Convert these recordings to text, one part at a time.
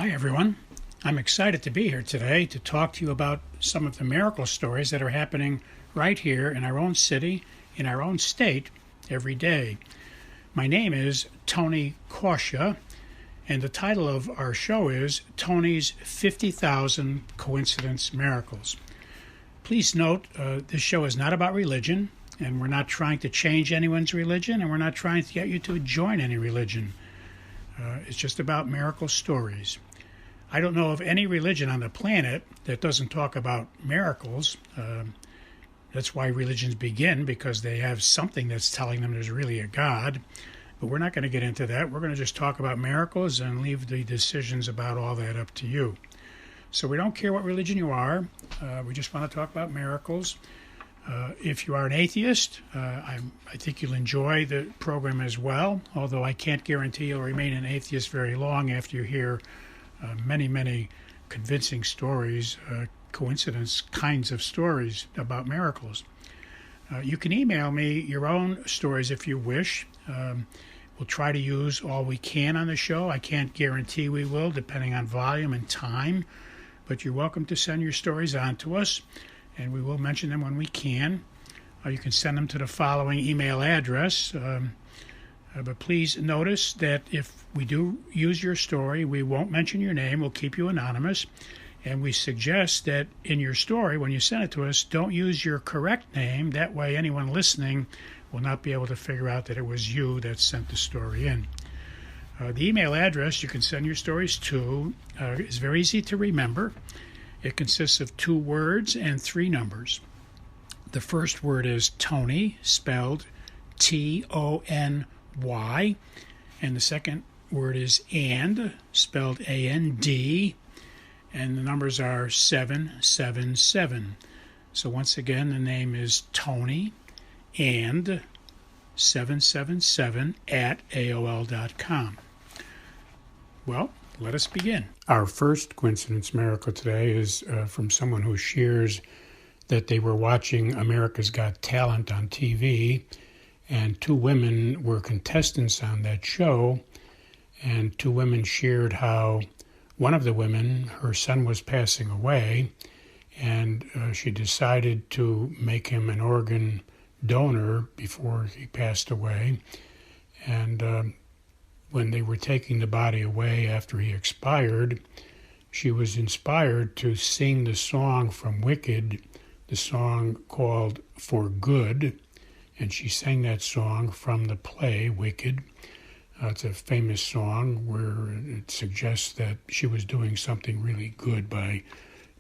Hi, everyone. I'm excited to be here today to talk to you about some of the miracle stories that are happening right here in our own city, in our own state, every day. My name is Tony Kausha, and the title of our show is Tony's 50,000 Coincidence Miracles. Please note, this show is not about religion, and we're not trying to change anyone's religion, and we're not trying to get you to join any religion. It's just about miracle stories. I don't know of any religion on the planet that doesn't talk about miracles. That's why religions begin, because they have something that's telling them there's really a God. But we're not going to get into that. We're going to just talk about miracles and leave the decisions about all that up to you. So we don't care what religion you are. We just want to talk about miracles. If you are an atheist, I think you'll enjoy the program as well, although I can't guarantee you'll remain an atheist very long after you hear many convincing stories, coincidence kinds of stories about miracles. You can email me your own stories if you wish. We'll try to use all we can on the show. I can't guarantee we will, depending on volume and time, but you're welcome to send your stories on to us, and we will mention them when we can. You can send them to the following email address. But please notice that if we do use your story, we won't mention your name. We'll keep you anonymous. And we suggest that in your story, when you send it to us, don't use your correct name. That way anyone listening will not be able to figure out that it was you that sent the story in. The email address you can send your stories to is very easy to remember. It consists of 2 words and 3 numbers. The first word is Tony, spelled Tony, and the second word is and, spelled AND, and the numbers are 777. So once again, the name is Tony and 777 at AOL.com. Well, let us begin. Our first coincidence miracle today is from someone who shares that they were watching America's Got Talent on TV, and 2 women were contestants on that show, and 2 women shared how one of the women, her son was passing away, and she decided to make him an organ donor before he passed away. And when they were taking the body away after he expired, she was inspired to sing the song from Wicked, the song called For Good, and she sang that song from the play Wicked. It's a famous song where it suggests that she was doing something really good by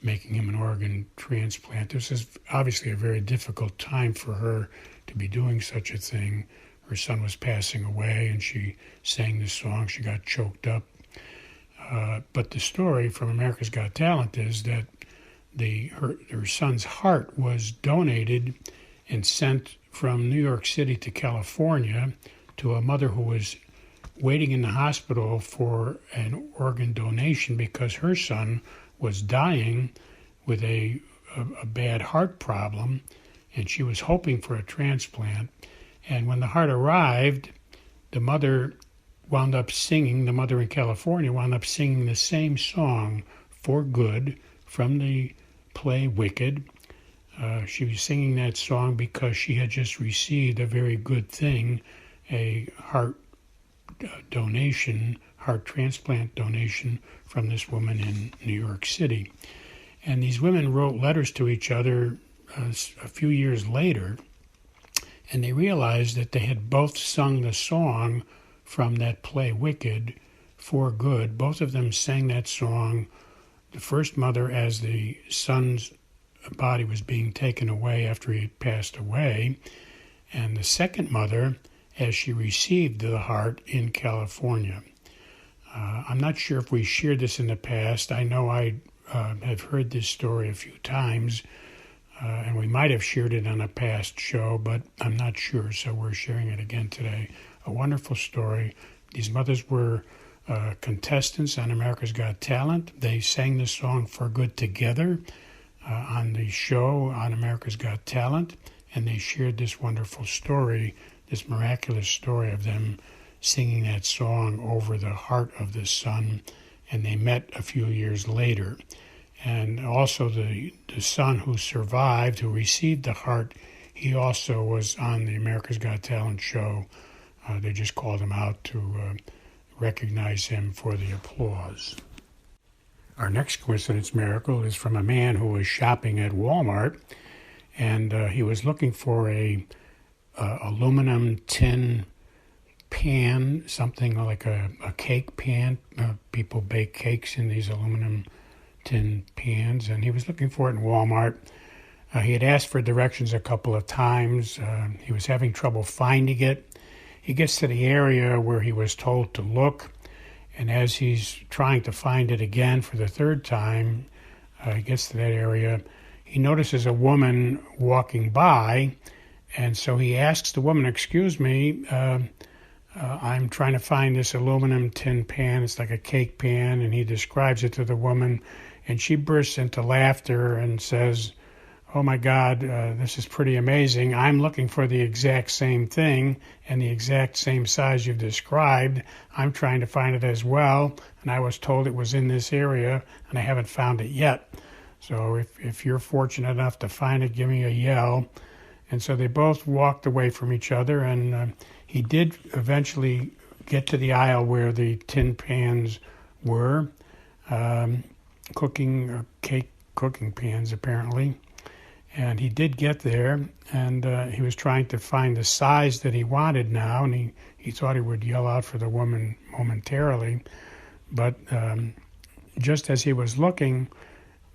making him an organ transplant. This is obviously a very difficult time for her to be doing such a thing. Her son was passing away, and she sang this song. She got choked up. But the story from America's Got Talent is that her son's heart was donated and sent from New York City to California to a mother who was waiting in the hospital for an organ donation because her son was dying with a bad heart problem, and she was hoping for a transplant. And when the heart arrived, the mother in California wound up singing the same song, For Good, from the play Wicked. She was singing that song because she had just received a very good thing, a heart transplant donation from this woman in New York City. And these women wrote letters to each other a few years later, and they realized that they had both sung the song from that play Wicked, For Good. Both of them sang that song, the first mother as the son's body was being taken away after he passed away, and the second mother as she received the heart in California. I'm not sure if we shared this in the past. I know I have heard this story a few times, and we might have shared it on a past show, but I'm not sure, so we're sharing it again today. A wonderful story. These mothers were contestants on America's Got Talent. They sang the song For Good together on the show on America's Got Talent, and they shared this wonderful story, this miraculous story of them singing that song over the heart of the son and they met a few years later. And also the son who survived, who received the heart, he also was on the America's Got Talent show. They just called him out to recognize him for the applause. Our next coincidence miracle is from a man who was shopping at Walmart, and he was looking for a aluminum tin pan, something like a cake pan. People bake cakes in these aluminum tin pans, and he was looking for it in Walmart. He had asked for directions a couple of times. He was having trouble finding it. He gets to the area where he was told to look, and as he's trying to find it again for the third time, he gets to that area. He notices a woman walking by, and so he asks the woman, "Excuse me, I'm trying to find this aluminum tin pan. It's like a cake pan," and he describes it to the woman, and she bursts into laughter and says, "Oh my God, this is pretty amazing. I'm looking for the exact same thing and the exact same size you've described. I'm trying to find it as well, and I was told it was in this area, and I haven't found it yet. So if you're fortunate enough to find it, give me a yell." And so they both walked away from each other, and he did eventually get to the aisle where the tin pans were, cooking pans apparently. And he did get there, and he was trying to find the size that he wanted now, and he thought he would yell out for the woman momentarily. But just as he was looking,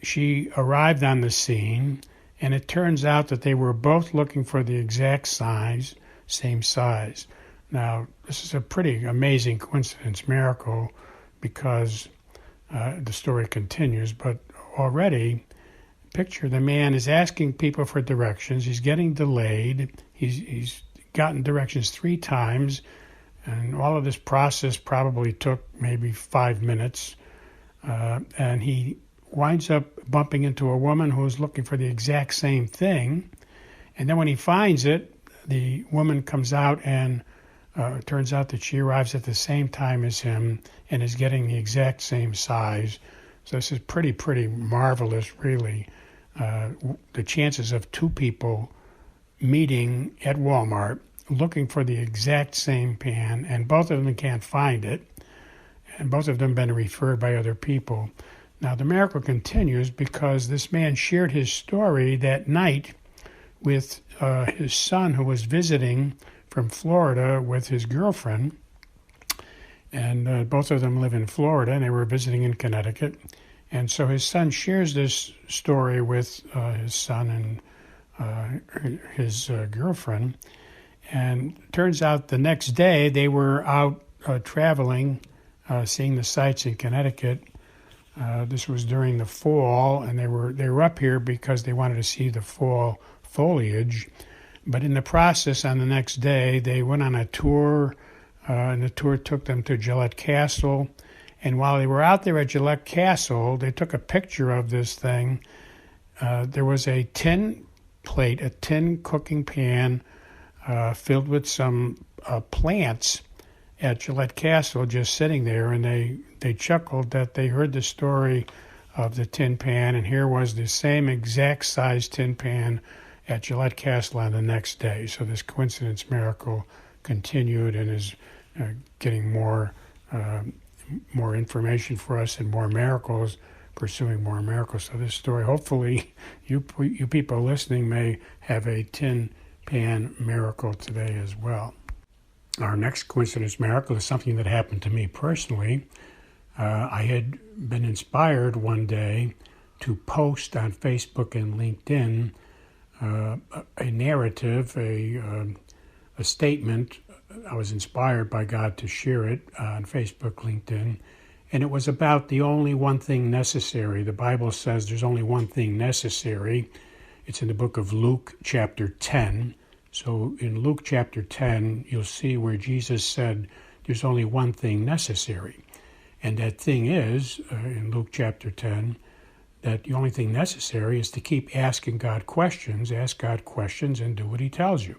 she arrived on the scene, and it turns out that they were both looking for the exact size, same size. Now, this is a pretty amazing coincidence miracle because the story continues, but already picture the man is asking people for directions. He's getting delayed. He's gotten directions 3 times, and all of this process probably took maybe 5 minutes. And he winds up bumping into a woman who's looking for the exact same thing. And then when he finds it, the woman comes out, and it turns out that she arrives at the same time as him and is getting the exact same size. So this is pretty marvelous, really. The chances of 2 people meeting at Walmart looking for the exact same pan, and both of them can't find it, and both of them been referred by other people. Now, the miracle continues because this man shared his story that night with his son, who was visiting from Florida with his girlfriend, and both of them live in Florida, and they were visiting in Connecticut. And so his son shares this story with his son and his girlfriend. And it turns out the next day they were out traveling, seeing the sights in Connecticut. This was during the fall, and they were up here because they wanted to see the fall foliage. But in the process, on the next day, they went on a tour, and the tour took them to Gillette Castle. And while they were out there at Gillette Castle, they took a picture of this thing. There was a tin plate, a tin cooking pan filled with some plants at Gillette Castle just sitting there, and they chuckled that they heard the story of the tin pan, and here was the same exact size tin pan at Gillette Castle on the next day. So this coincidence miracle continued and is getting more information for us and more miracles, pursuing more miracles. So this story, hopefully you people listening may have a tin pan miracle today as well. Our next coincidence miracle is something that happened to me personally. I had been inspired one day to post on Facebook and LinkedIn a narrative, a statement. I was inspired by God to share it on Facebook, LinkedIn, and it was about the only one thing necessary. The Bible says there's only one thing necessary. It's in the book of Luke chapter 10. So in Luke chapter 10, you'll see where Jesus said there's only one thing necessary. And that thing is, in Luke chapter 10, that the only thing necessary is to keep asking God questions, ask God questions, and do what he tells you.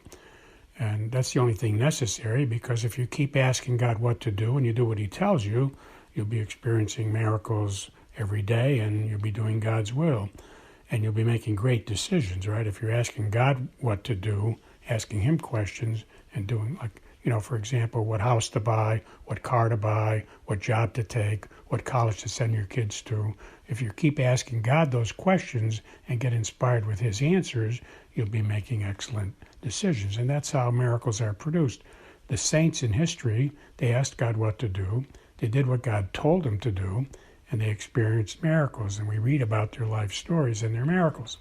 And that's the only thing necessary, because if you keep asking God what to do and you do what he tells you, you'll be experiencing miracles every day, and you'll be doing God's will. And you'll be making great decisions, right? If you're asking God what to do, asking Him questions, and doing, like, for example, what house to buy, what car to buy, what job to take, what college to send your kids to. If you keep asking God those questions and get inspired with His answers, you'll be making excellent decisions. And that's how miracles are produced. The saints in history, they asked God what to do, they did what God told them to do, and they experienced miracles. And we read about their life stories and their miracles.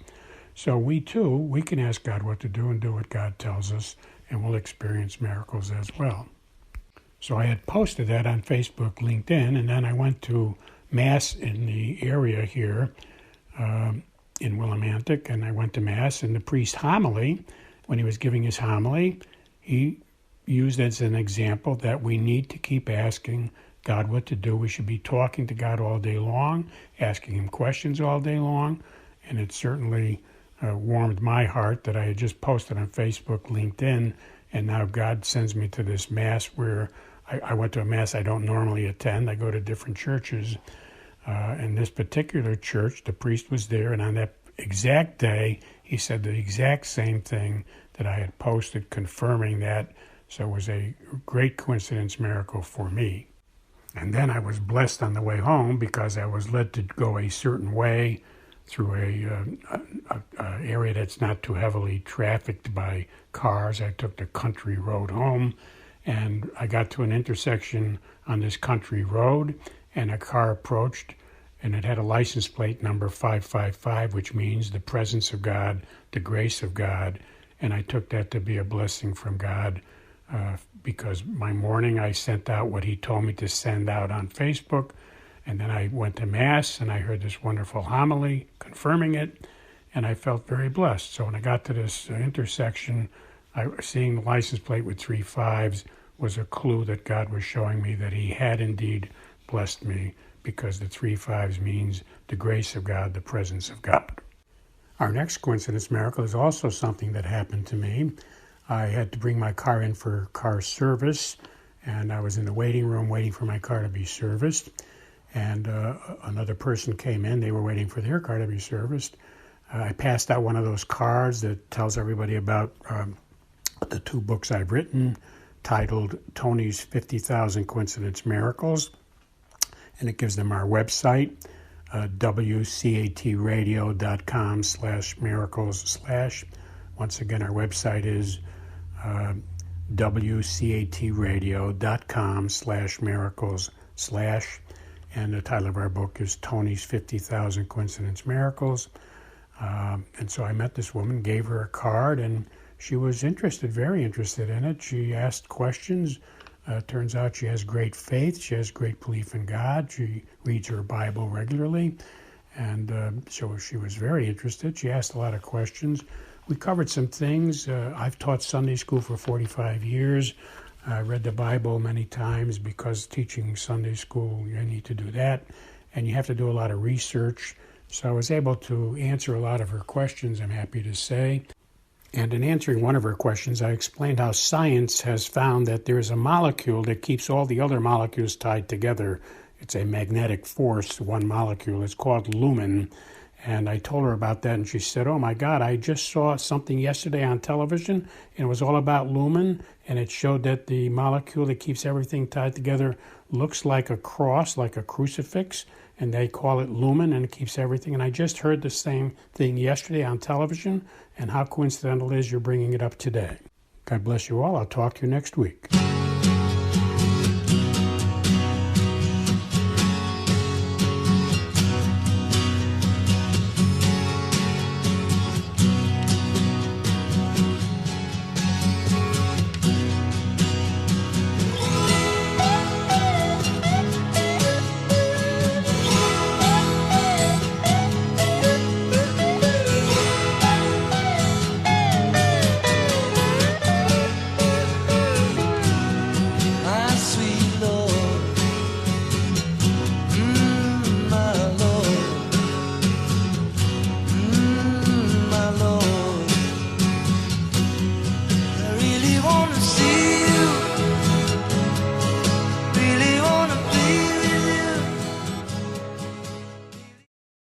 So we too, we can ask God what to do and do what God tells us, and we'll experience miracles as well. So I had posted that on Facebook, LinkedIn, and then I went to Mass in the area here in Willimantic, and I went to Mass, and the priest homily, when he was giving his homily, he used as an example that we need to keep asking God what to do. We should be talking to God all day long, asking Him questions all day long, and it certainly warmed my heart that I had just posted on Facebook, LinkedIn, and now God sends me to this Mass where I went to a Mass I don't normally attend. I go to different churches. In this particular church, the priest was there, and on that exact day, he said the exact same thing that I had posted, confirming that. So it was a great coincidence miracle for me. And then I was blessed on the way home because I was led to go a certain way through a area that's not too heavily trafficked by cars. I took the country road home, and I got to an intersection on this country road, and a car approached, and it had a license plate number 555, which means the presence of God, the grace of God, and I took that to be a blessing from God because my morning I sent out what He told me to send out on Facebook, and then I went to Mass, and I heard this wonderful homily confirming it, and I felt very blessed. So when I got to this intersection, seeing the license plate with 3 5s was a clue that God was showing me that He had indeed blessed me, because the 3 5s means the grace of God, the presence of God. Our next coincidence miracle is also something that happened to me. I had to bring my car in for car service, and I was in the waiting room waiting for my car to be serviced. And another person came in. They were waiting for their car to be serviced. I passed out one of those cards that tells everybody about the 2 books I've written, titled Tony's 50,000 Coincidence Miracles. And it gives them our website, wcatradio.com/miracles/ Once again, our website is wcatradio.com/miracles/ and the title of our book is Tony's 50,000 Coincidence Miracles. And so I met this woman, gave her a card, and she was interested, very interested in it. She asked questions. Turns out she has great faith. She has great belief in God. She reads her Bible regularly. And so she was very interested. She asked a lot of questions. We covered some things. I've taught Sunday school for 45 years. I read the Bible many times because teaching Sunday school, you need to do that. And you have to do a lot of research. So I was able to answer a lot of her questions, I'm happy to say. And in answering one of her questions, I explained how science has found that there is a molecule that keeps all the other molecules tied together. It's a magnetic force, one molecule. It's called lumen. And I told her about that, and she said, oh my God, I just saw something yesterday on television, and it was all about lumen, and it showed that the molecule that keeps everything tied together looks like a cross, like a crucifix, and they call it lumen, and it keeps everything. And I just heard the same thing yesterday on television, and how coincidental it is you're bringing it up today. God bless you all. I'll talk to you next week.